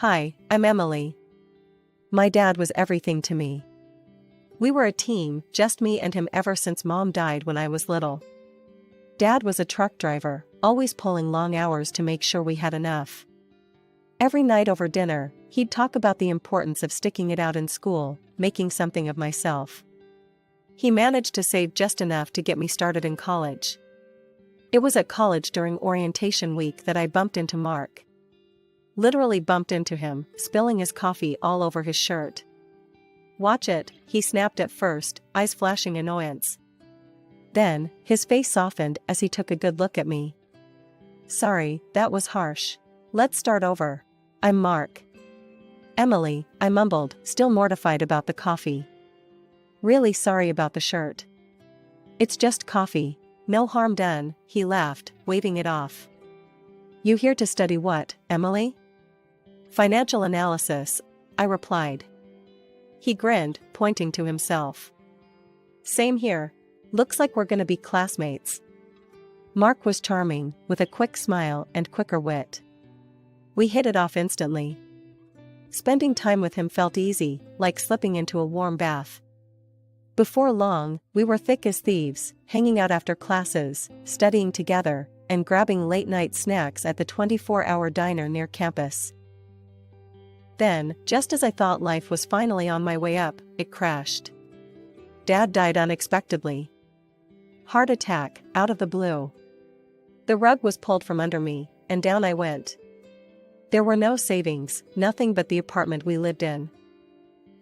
Hi, I'm Emily. My dad was everything to me. We were a team, just me and him ever since Mom died when I was little. Dad was a truck driver, always pulling long hours to make sure we had enough. Every night over dinner, he'd talk about the importance of sticking it out in school, making something of myself. He managed to save just enough to get me started in college. It was at college during orientation week that I bumped into Mark. Literally bumped into him, spilling his coffee all over his shirt. "Watch it," he snapped at first, eyes flashing annoyance. Then, his face softened as he took a good look at me. "Sorry, that was harsh. Let's start over. I'm Mark." "Emily," I mumbled, still mortified about the coffee. "Really sorry about the shirt." "It's just coffee. No harm done," he laughed, waving it off. "You here to study what, Emily?" "Financial analysis," I replied. He grinned, pointing to himself. "Same here. Looks like we're gonna be classmates." Mark was charming, with a quick smile and quicker wit. We hit it off instantly. Spending time with him felt easy, like slipping into a warm bath. Before long, we were thick as thieves, hanging out after classes, studying together, and grabbing late-night snacks at the 24-hour diner near campus. Then, just as I thought life was finally on my way up, it crashed. Dad died unexpectedly. Heart attack, out of the blue. The rug was pulled from under me, and down I went. There were no savings, nothing but the apartment we lived in.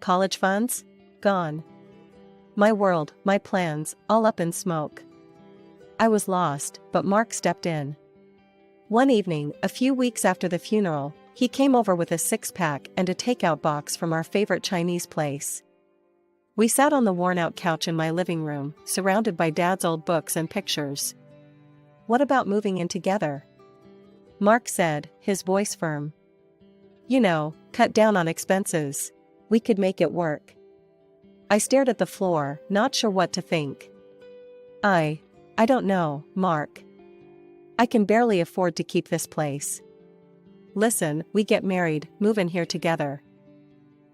College funds? Gone. My world, my plans, all up in smoke. I was lost, but Mark stepped in. One evening, a few weeks after the funeral, he came over with a six-pack and a takeout box from our favorite Chinese place. We sat on the worn-out couch in my living room, surrounded by Dad's old books and pictures. "What about moving in together?" Mark said, his voice firm. "You know, cut down on expenses. We could make it work." I stared at the floor, not sure what to think. I don't know, Mark. I can barely afford to keep this place. Listen, we get married, move in here together.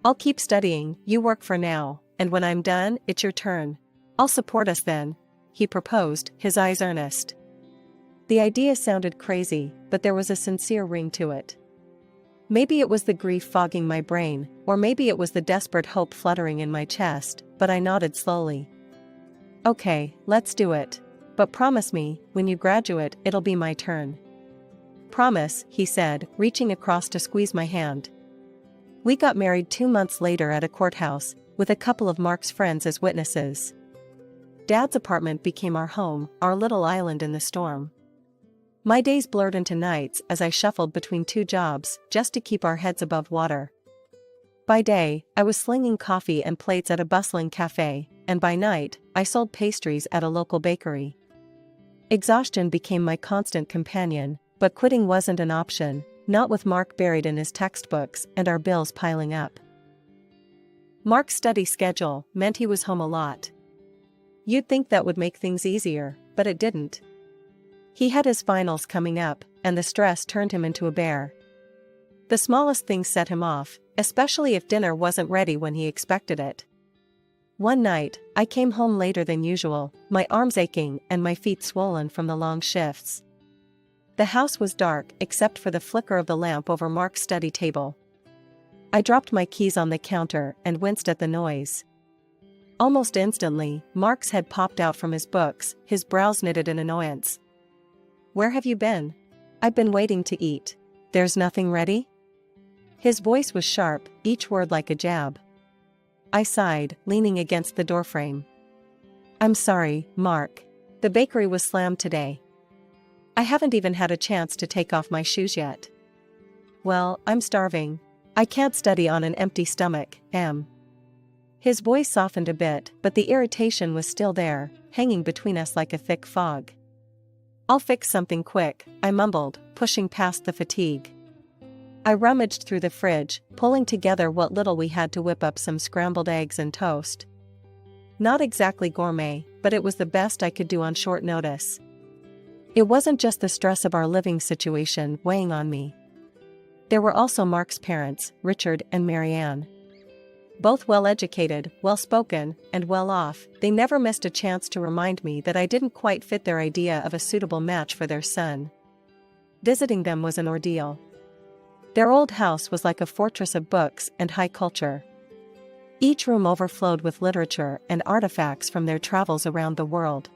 I'll keep studying, you work for now, and when I'm done, it's your turn. I'll support us then," he proposed, his eyes earnest. The idea sounded crazy, but there was a sincere ring to it. Maybe it was the grief fogging my brain, or maybe it was the desperate hope fluttering in my chest, but I nodded slowly. "Okay, let's do it. But promise me, when you graduate, it'll be my turn." "Promise," he said, reaching across to squeeze my hand. We got married 2 months later at a courthouse, with a couple of Mark's friends as witnesses. Dad's apartment became our home, our little island in the storm. My days blurred into nights as I shuffled between 2 jobs, just to keep our heads above water. By day, I was slinging coffee and plates at a bustling cafe, and by night, I sold pastries at a local bakery. Exhaustion became my constant companion, but quitting wasn't an option, not with Mark buried in his textbooks and our bills piling up. Mark's study schedule meant he was home a lot. You'd think that would make things easier, but it didn't. He had his finals coming up, and the stress turned him into a bear. The smallest things set him off, especially if dinner wasn't ready when he expected it. One night, I came home later than usual, my arms aching and my feet swollen from the long shifts. The house was dark except for the flicker of the lamp over Mark's study table. I dropped my keys on the counter and winced at the noise. Almost instantly, Mark's head popped out from his books, his brows knitted in annoyance. "Where have you been?" "I've been waiting to eat. There's nothing ready?" His voice was sharp, each word like a jab. I sighed, leaning against the doorframe. "I'm sorry, Mark. The bakery was slammed today. I haven't even had a chance to take off my shoes yet." "Well, I'm starving. I can't study on an empty stomach, Em." His voice softened a bit, but the irritation was still there, hanging between us like a thick fog. "I'll fix something quick," I mumbled, pushing past the fatigue. I rummaged through the fridge, pulling together what little we had to whip up some scrambled eggs and toast. Not exactly gourmet, but it was the best I could do on short notice. It wasn't just the stress of our living situation weighing on me. There were also Mark's parents, Richard and Marianne. Both well-educated, well-spoken, and well-off, they never missed a chance to remind me that I didn't quite fit their idea of a suitable match for their son. Visiting them was an ordeal. Their old house was like a fortress of books and high culture. Each room overflowed with literature and artifacts from their travels around the world.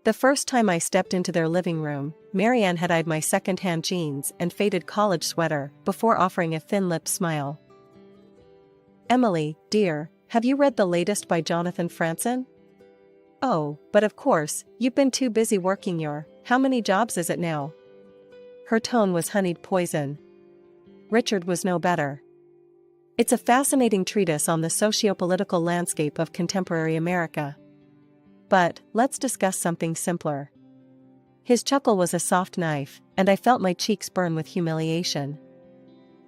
The first time I stepped into their living room, Marianne had eyed my second-hand jeans and faded college sweater before offering a thin-lipped smile. "Emily, dear, have you read the latest by Jonathan Franzen?" "Oh, but of course, you've been too busy working your, how many jobs is it now?" Her tone was honeyed poison. Richard was no better. "It's a fascinating treatise on the socio-political landscape of contemporary America. But, let's discuss something simpler." His chuckle was a soft knife, and I felt my cheeks burn with humiliation.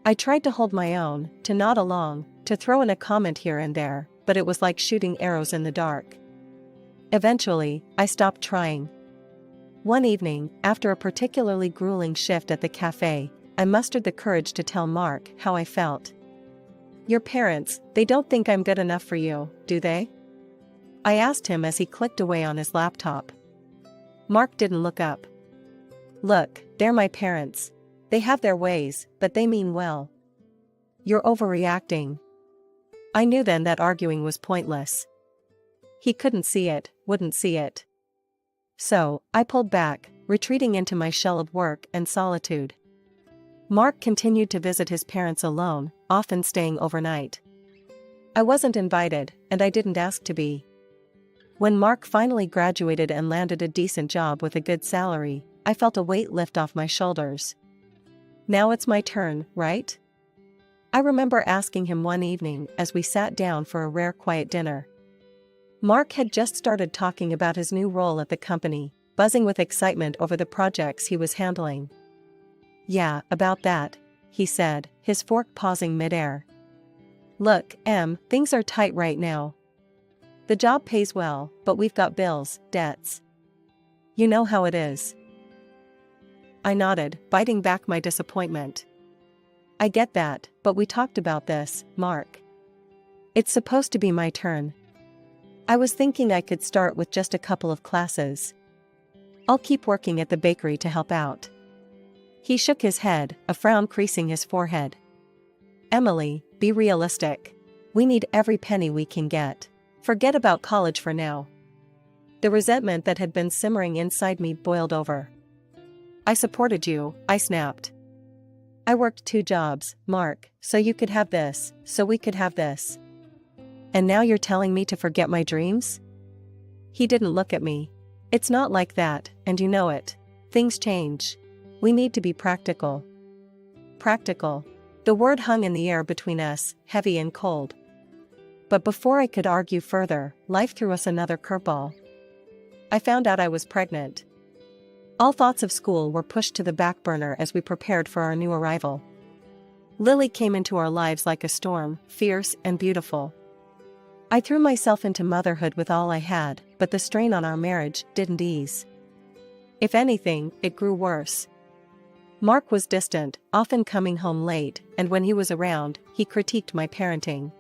I tried to hold my own, to nod along, to throw in a comment here and there, but it was like shooting arrows in the dark. Eventually, I stopped trying. One evening, after a particularly grueling shift at the cafe, I mustered the courage to tell Mark how I felt. "Your parents, they don't think I'm good enough for you, do they?" I asked him as he clicked away on his laptop. Mark didn't look up. "Look, they're my parents. They have their ways, but they mean well." "You're overreacting." I knew then that arguing was pointless. He couldn't see it, wouldn't see it. So, I pulled back, retreating into my shell of work and solitude. Mark continued to visit his parents alone, often staying overnight. I wasn't invited, and I didn't ask to be. When Mark finally graduated and landed a decent job with a good salary, I felt a weight lift off my shoulders. Now it's my turn, right? I remember asking him one evening as we sat down for a rare quiet dinner. Mark had just started talking about his new role at the company, buzzing with excitement over the projects he was handling. "Yeah, about that," he said, his fork pausing midair. "Look, Em, things are tight right now. The job pays well, but we've got bills, debts. You know how it is." I nodded, biting back my disappointment. "I get that, but we talked about this, Mark. It's supposed to be my turn. I was thinking I could start with just a couple of classes. I'll keep working at the bakery to help out." He shook his head, a frown creasing his forehead. "Emily, be realistic. We need every penny we can get. Forget about college for now." The resentment that had been simmering inside me boiled over. "I supported you," I snapped. "I worked 2 jobs, Mark, so you could have this, so we could have this. And now you're telling me to forget my dreams?" He didn't look at me. "It's not like that, and you know it. Things change. We need to be practical." Practical. The word hung in the air between us, heavy and cold. But before I could argue further, life threw us another curveball. I found out I was pregnant. All thoughts of school were pushed to the back burner as we prepared for our new arrival. Lily came into our lives like a storm, fierce and beautiful. I threw myself into motherhood with all I had, but the strain on our marriage didn't ease. If anything, it grew worse. Mark was distant, often coming home late, and when he was around, he critiqued my parenting.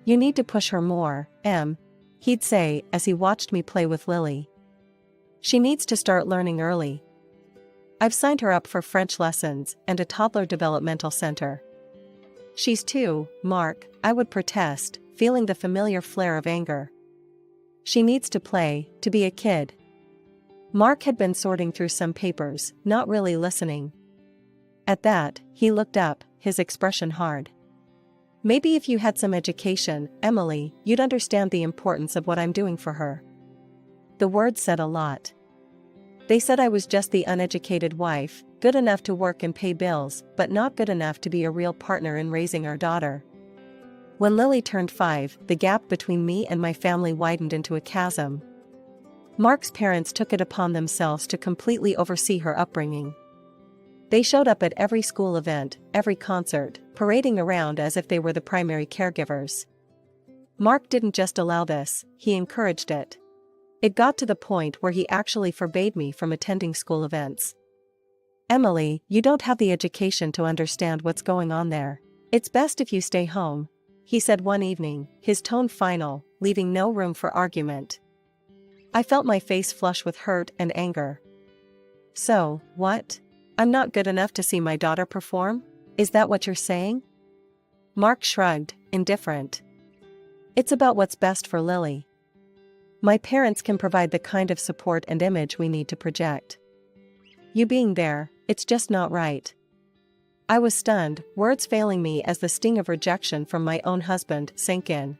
"You need to push her more, Em," he'd say as he watched me play with Lily. "She needs to start learning early. I've signed her up for French lessons and a toddler developmental center." "She's 2, Mark," I would protest, feeling the familiar flare of anger. "She needs to play, to be a kid." Mark had been sorting through some papers, not really listening. At that, he looked up, his expression hard. "Maybe if you had some education, Emily, you'd understand the importance of what I'm doing for her." The words said a lot. They said I was just the uneducated wife, good enough to work and pay bills, but not good enough to be a real partner in raising our daughter. When Lily turned 5, the gap between me and my family widened into a chasm. Mark's parents took it upon themselves to completely oversee her upbringing. They showed up at every school event, every concert, parading around as if they were the primary caregivers. Mark didn't just allow this, he encouraged it. It got to the point where he actually forbade me from attending school events. Emily, you don't have the education to understand what's going on there. It's best if you stay home, he said one evening, his tone final, leaving no room for argument. I felt my face flush with hurt and anger. So, what? I'm not good enough to see my daughter perform? Is that what you're saying? Mark shrugged, indifferent. It's about what's best for Lily. My parents can provide the kind of support and image we need to project. You being there, it's just not right. I was stunned, words failing me as the sting of rejection from my own husband sank in.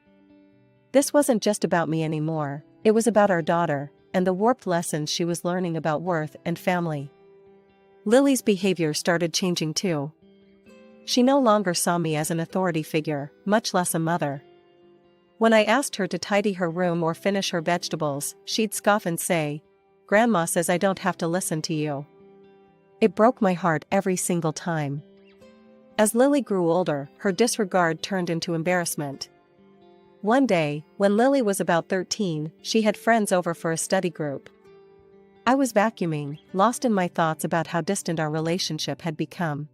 This wasn't just about me anymore, it was about our daughter, and the warped lessons she was learning about worth and family. Lily's behavior started changing too. She no longer saw me as an authority figure, much less a mother. When I asked her to tidy her room or finish her vegetables, she'd scoff and say, "Grandma says I don't have to listen to you." It broke my heart every single time. As Lily grew older, her disregard turned into embarrassment. One day, when Lily was about 13, she had friends over for a study group. I was vacuuming, lost in my thoughts about how distant our relationship had become.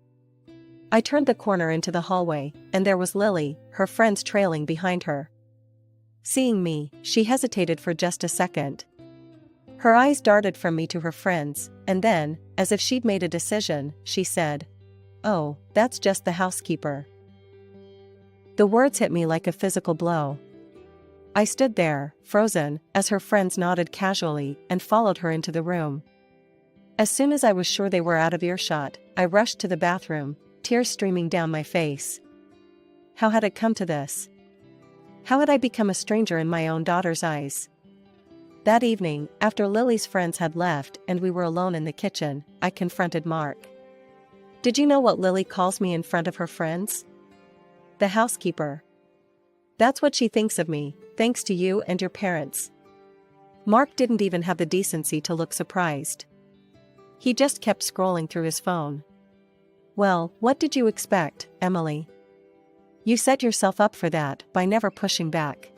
I turned the corner into the hallway, and there was Lily, her friends trailing behind her. Seeing me, she hesitated for just a second. Her eyes darted from me to her friends, and then, as if she'd made a decision, she said, "Oh, that's just the housekeeper." The words hit me like a physical blow. I stood there, frozen, as her friends nodded casually and followed her into the room. As soon as I was sure they were out of earshot, I rushed to the bathroom, tears streaming down my face. How had it come to this? How had I become a stranger in my own daughter's eyes? That evening, after Lily's friends had left and we were alone in the kitchen, I confronted Mark. "Did you know what Lily calls me in front of her friends? The housekeeper. That's what she thinks of me, thanks to you and your parents." Mark didn't even have the decency to look surprised. He just kept scrolling through his phone. "Well, what did you expect, Emily? You set yourself up for that by never pushing back.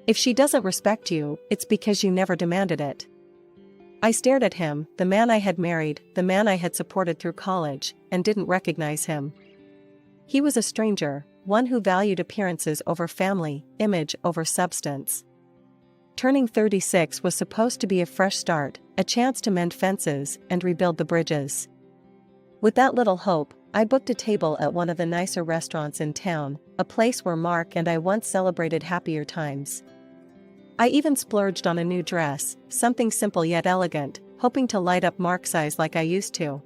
If she doesn't respect you, it's because you never demanded it." I stared at him, the man I had married, the man I had supported through college, and didn't recognize him. He was a stranger, one who valued appearances over family, image over substance. Turning 36 was supposed to be a fresh start, a chance to mend fences and rebuild the bridges. With that little hope, I booked a table at one of the nicer restaurants in town, a place where Mark and I once celebrated happier times. I even splurged on a new dress, something simple yet elegant, hoping to light up Mark's eyes like I used to.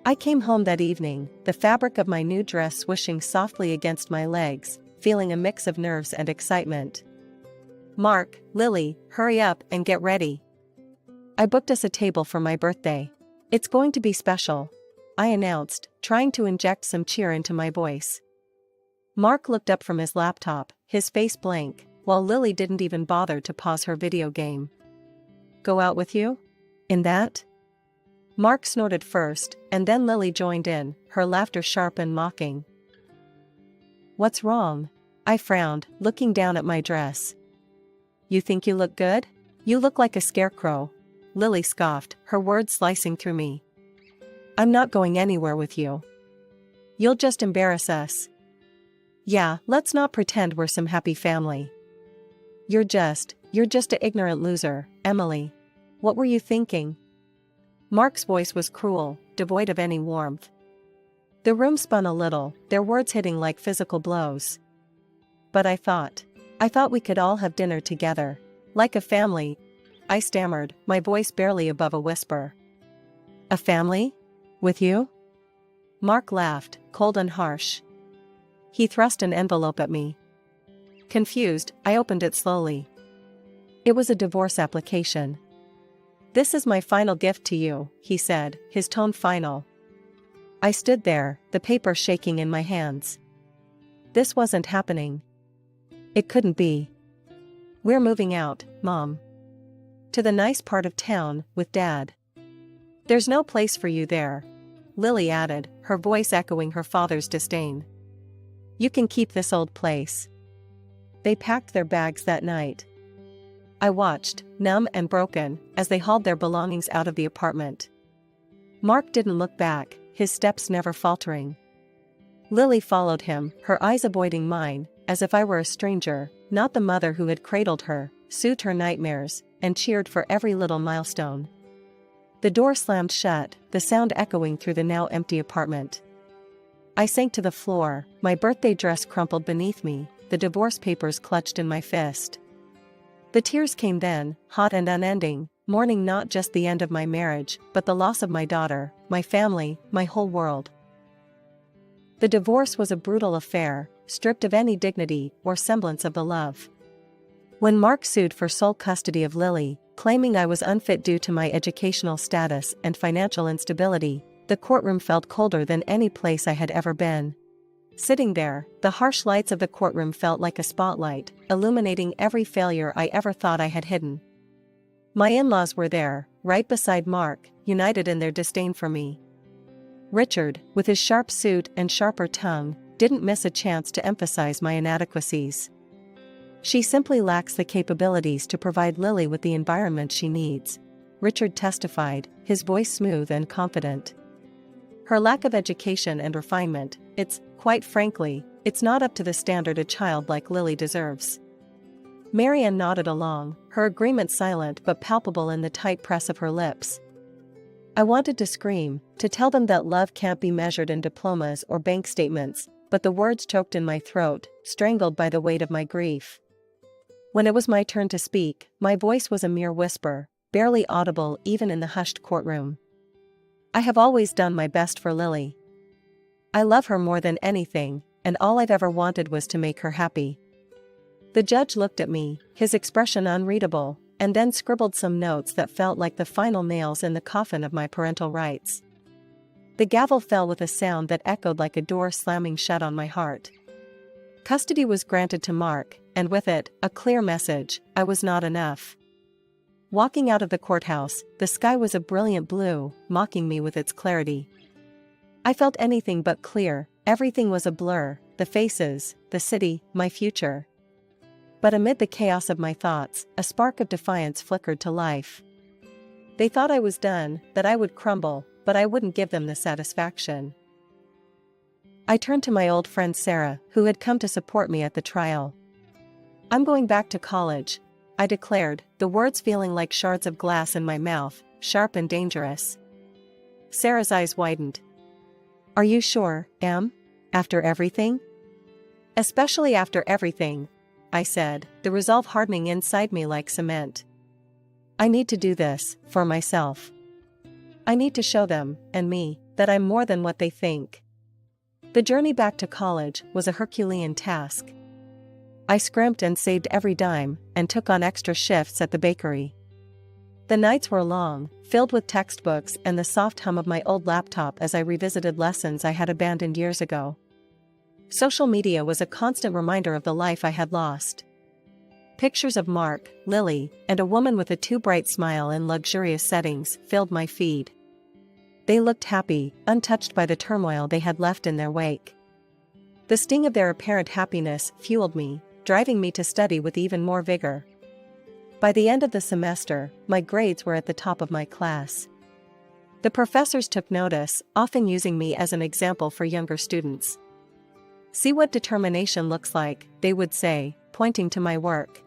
I came home that evening, the fabric of my new dress swishing softly against my legs, feeling a mix of nerves and excitement. "Mark, Lily, hurry up and get ready. I booked us a table for my birthday. It's going to be special," I announced, trying to inject some cheer into my voice. Mark looked up from his laptop, his face blank, while Lily didn't even bother to pause her video game. "Go out with you? In that?" Mark snorted first, and then Lily joined in, her laughter sharp and mocking. "What's wrong?" I frowned, looking down at my dress. "You think you look good? You look like a scarecrow," Lily scoffed, her words slicing through me. "I'm not going anywhere with you. You'll just embarrass us." "Yeah, let's not pretend we're some happy family. You're just an ignorant loser, Emily. What were you thinking?" Mark's voice was cruel, devoid of any warmth. The room spun a little, their words hitting like physical blows. "But I thought we could all have dinner together. Like a family," I stammered, my voice barely above a whisper. "A family? With you?" Mark laughed, cold and harsh. He thrust an envelope at me. Confused, I opened it slowly. It was a divorce application. "This is my final gift to you," he said, his tone final. I stood there, the paper shaking in my hands. This wasn't happening. It couldn't be. "We're moving out, Mom. To the nice part of town, with Dad." "There's no place for you there," Lily added, her voice echoing her father's disdain. "You can keep this old place." They packed their bags that night. I watched, numb and broken, as they hauled their belongings out of the apartment. Mark didn't look back, his steps never faltering. Lily followed him, her eyes avoiding mine, as if I were a stranger, not the mother who had cradled her, soothed her nightmares, and cheered for every little milestone. The door slammed shut, the sound echoing through the now empty apartment. I sank to the floor, my birthday dress crumpled beneath me, the divorce papers clutched in my fist. The tears came then, hot and unending, mourning not just the end of my marriage, but the loss of my daughter, my family, my whole world. The divorce was a brutal affair, stripped of any dignity or semblance of the love. When Mark sued for sole custody of Lily, claiming I was unfit due to my educational status and financial instability, the courtroom felt colder than any place I had ever been. Sitting there, the harsh lights of the courtroom felt like a spotlight, illuminating every failure I ever thought I had hidden. My in-laws were there, right beside Mark, united in their disdain for me. Richard, with his sharp suit and sharper tongue, didn't miss a chance to emphasize my inadequacies. She simply lacks the capabilities to provide Lily with the environment she needs, Richard testified, his voice smooth and confident. Her lack of education and refinement, quite frankly, it's not up to the standard a child like Lily deserves. Marianne nodded along, her agreement silent but palpable in the tight press of her lips. I wanted to scream, to tell them that love can't be measured in diplomas or bank statements, but the words choked in my throat, strangled by the weight of my grief. When it was my turn to speak, my voice was a mere whisper, barely audible even in the hushed courtroom. I have always done my best for Lily. I love her more than anything, and all I've ever wanted was to make her happy. The judge looked at me, his expression unreadable, and then scribbled some notes that felt like the final nails in the coffin of my parental rights. The gavel fell with a sound that echoed like a door slamming shut on my heart. Custody was granted to Mark, and with it, a clear message: I was not enough. Walking out of the courthouse, the sky was a brilliant blue, mocking me with its clarity. I felt anything but clear, everything was a blur, the faces, the city, my future. But amid the chaos of my thoughts, a spark of defiance flickered to life. They thought I was done, that I would crumble, but I wouldn't give them the satisfaction. I turned to my old friend Sarah, who had come to support me at the trial. I'm going back to college, I declared, the words feeling like shards of glass in my mouth, sharp and dangerous. Sarah's eyes widened. Are you sure, Em? After everything? Especially after everything, I said, the resolve hardening inside me like cement. I need to do this, for myself. I need to show them, and me, that I'm more than what they think. The journey back to college was a Herculean task. I scrimped and saved every dime, and took on extra shifts at the bakery. The nights were long, filled with textbooks and the soft hum of my old laptop as I revisited lessons I had abandoned years ago. Social media was a constant reminder of the life I had lost. Pictures of Mark, Lily, and a woman with a too bright smile in luxurious settings filled my feed. They looked happy, untouched by the turmoil they had left in their wake. The sting of their apparent happiness fueled me, driving me to study with even more vigor. By the end of the semester, my grades were at the top of my class. The professors took notice, often using me as an example for younger students. See what determination looks like, they would say, pointing to my work.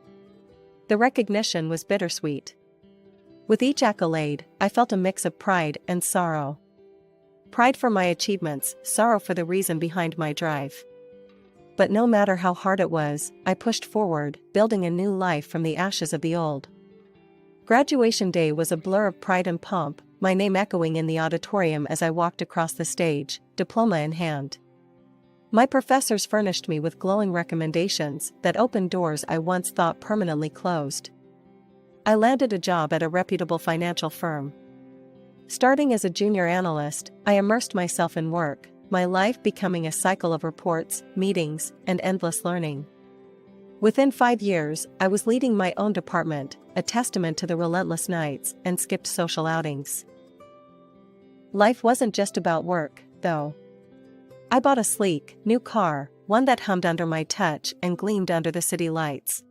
The recognition was bittersweet. With each accolade, I felt a mix of pride and sorrow. Pride for my achievements, sorrow for the reason behind my drive. But no matter how hard it was, I pushed forward, building a new life from the ashes of the old. Graduation day was a blur of pride and pomp, my name echoing in the auditorium as I walked across the stage, diploma in hand. My professors furnished me with glowing recommendations that opened doors I once thought permanently closed. I landed a job at a reputable financial firm. Starting as a junior analyst, I immersed myself in work, my life becoming a cycle of reports, meetings, and endless learning. Within 5 years, I was leading my own department, a testament to the relentless nights and skipped social outings. Life wasn't just about work, though. I bought a sleek, new car, one that hummed under my touch and gleamed under the city lights.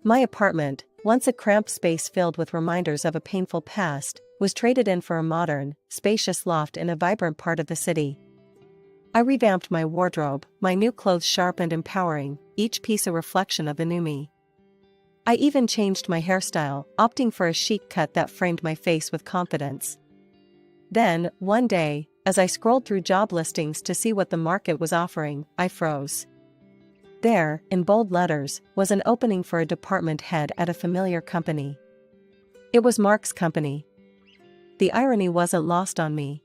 My apartment, once a cramped space filled with reminders of a painful past, was traded in for a modern, spacious loft in a vibrant part of the city. I revamped my wardrobe, my new clothes sharp and empowering, each piece a reflection of the new me. I even changed my hairstyle, opting for a chic cut that framed my face with confidence. Then, one day, as I scrolled through job listings to see what the market was offering, I froze. There, in bold letters, was an opening for a department head at a familiar company. It was Mark's company. The irony wasn't lost on me.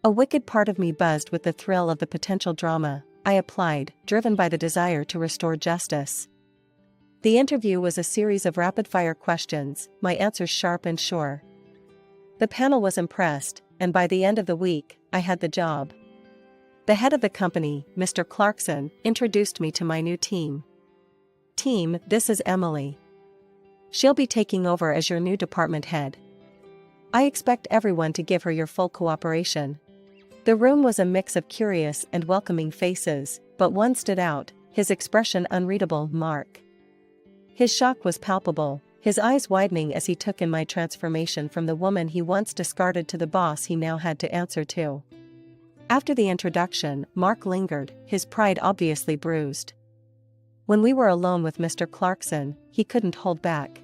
A wicked part of me buzzed with the thrill of the potential drama. I applied, driven by the desire to restore justice. The interview was a series of rapid-fire questions, my answers sharp and sure. The panel was impressed, and by the end of the week, I had the job. The head of the company, Mr. Clarkson, introduced me to my new team. "Team, this is Emily. She'll be taking over as your new department head. I expect everyone to give her your full cooperation." The room was a mix of curious and welcoming faces, but one stood out, his expression unreadable: Mark. His shock was palpable, his eyes widening as he took in my transformation from the woman he once discarded to the boss he now had to answer to. After the introduction, Mark lingered, his pride obviously bruised. When we were alone with Mr. Clarkson, he couldn't hold back.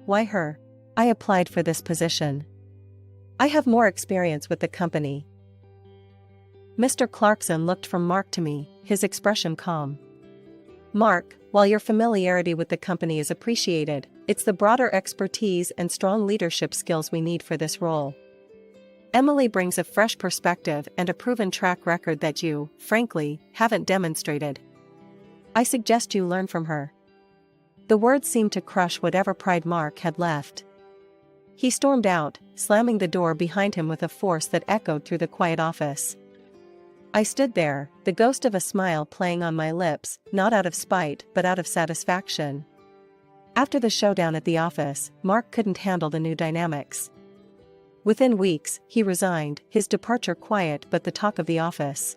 "Why her? I applied for this position. I have more experience with the company." Mr. Clarkson looked from Mark to me, his expression calm. "Mark, while your familiarity with the company is appreciated, it's the broader expertise and strong leadership skills we need for this role. Emily brings a fresh perspective and a proven track record that you, frankly, haven't demonstrated. I suggest you learn from her." The words seemed to crush whatever pride Mark had left. He stormed out, slamming the door behind him with a force that echoed through the quiet office. I stood there, the ghost of a smile playing on my lips, not out of spite but out of satisfaction. After the showdown at the office, Mark couldn't handle the new dynamics. Within weeks, he resigned, his departure quiet but the talk of the office.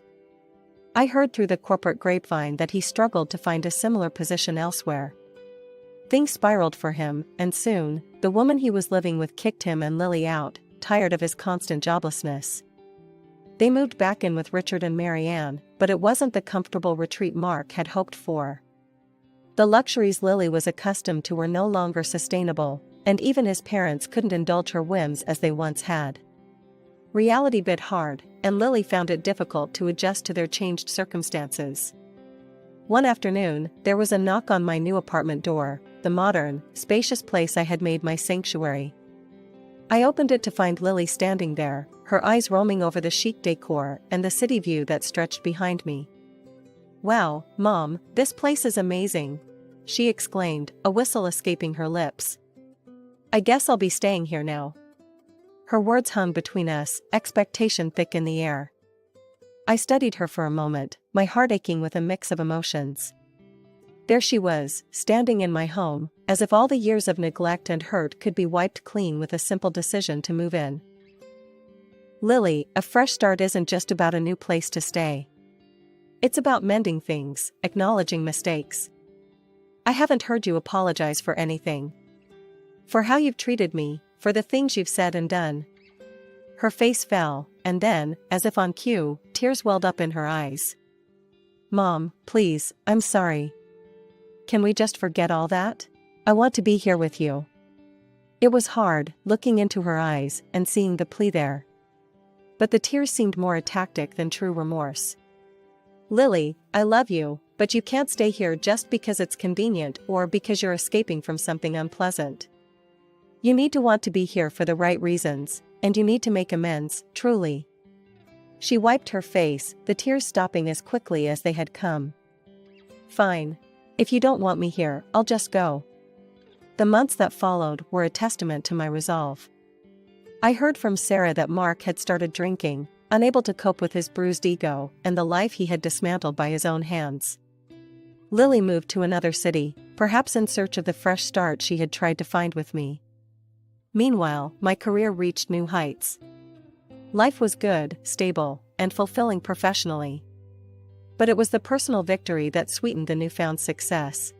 I heard through the corporate grapevine that he struggled to find a similar position elsewhere. Things spiraled for him, and soon, the woman he was living with kicked him and Lily out, tired of his constant joblessness. They moved back in with Richard and Marianne, but it wasn't the comfortable retreat Mark had hoped for. The luxuries Lily was accustomed to were no longer sustainable, and even his parents couldn't indulge her whims as they once had. Reality bit hard, and Lily found it difficult to adjust to their changed circumstances. One afternoon, there was a knock on my new apartment door, the modern, spacious place I had made my sanctuary. I opened it to find Lily standing there, her eyes roaming over the chic decor and the city view that stretched behind me. "Wow, Mom, this place is amazing," she exclaimed, a whistle escaping her lips. "I guess I'll be staying here now." Her words hung between us, expectation thick in the air. I studied her for a moment, my heart aching with a mix of emotions. There she was, standing in my home, as if all the years of neglect and hurt could be wiped clean with a simple decision to move in. "Lily, a fresh start isn't just about a new place to stay. It's about mending things, acknowledging mistakes. I haven't heard you apologize for anything. For how you've treated me, for the things you've said and done." Her face fell, and then, as if on cue, tears welled up in her eyes. "Mom, please, I'm sorry. Can we just forget all that? I want to be here with you." It was hard, looking into her eyes and seeing the plea there. But the tears seemed more a tactic than true remorse. "Lily, I love you, but you can't stay here just because it's convenient or because you're escaping from something unpleasant. You need to want to be here for the right reasons, and you need to make amends, truly." She wiped her face, the tears stopping as quickly as they had come. "Fine. If you don't want me here, I'll just go." The months that followed were a testament to my resolve. I heard from Sarah that Mark had started drinking, unable to cope with his bruised ego and the life he had dismantled by his own hands. Lily moved to another city, perhaps in search of the fresh start she had tried to find with me. Meanwhile, my career reached new heights. Life was good, stable, and fulfilling professionally. But it was the personal victory that sweetened the newfound success.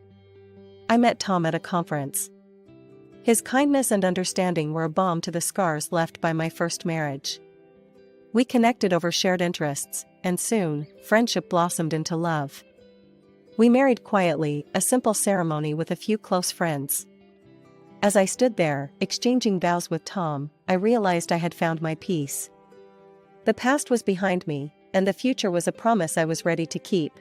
I met Tom at a conference. His kindness and understanding were a balm to the scars left by my first marriage. We connected over shared interests, and soon, friendship blossomed into love. We married quietly, a simple ceremony with a few close friends. As I stood there, exchanging vows with Tom, I realized I had found my peace. The past was behind me, and the future was a promise I was ready to keep.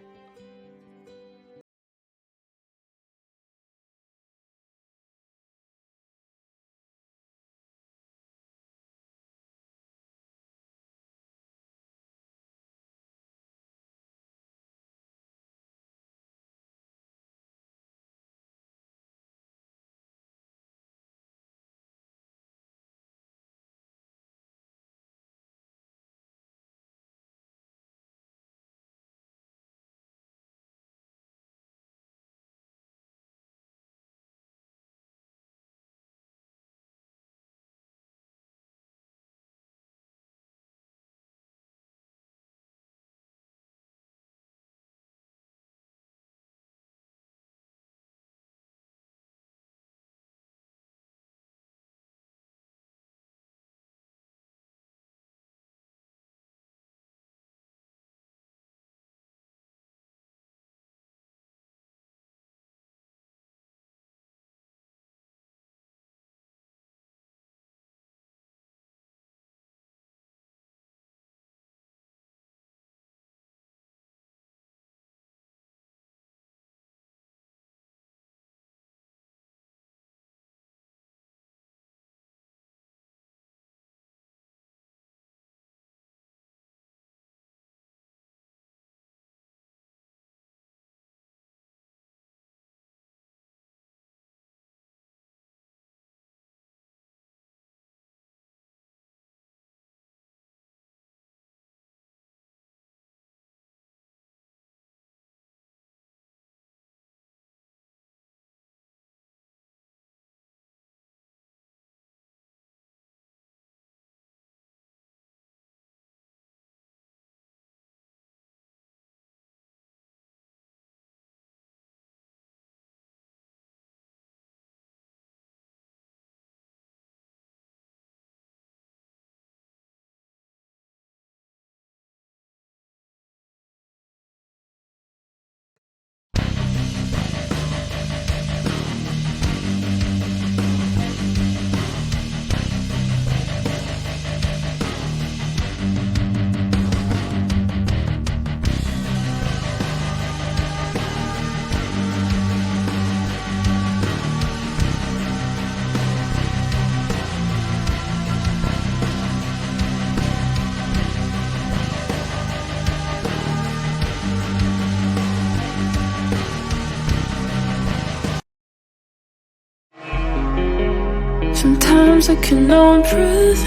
Sometimes I can no breathe.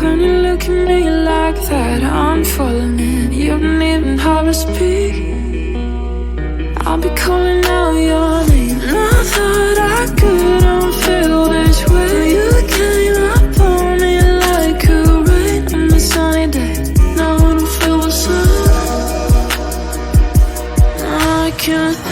When you look at me like that, I'm falling in. You don't even have to speak. I'll be calling out your name. Not that I couldn't feel this way. You came up on me like a rain on a sunny day. Now I don't feel the sun. I can't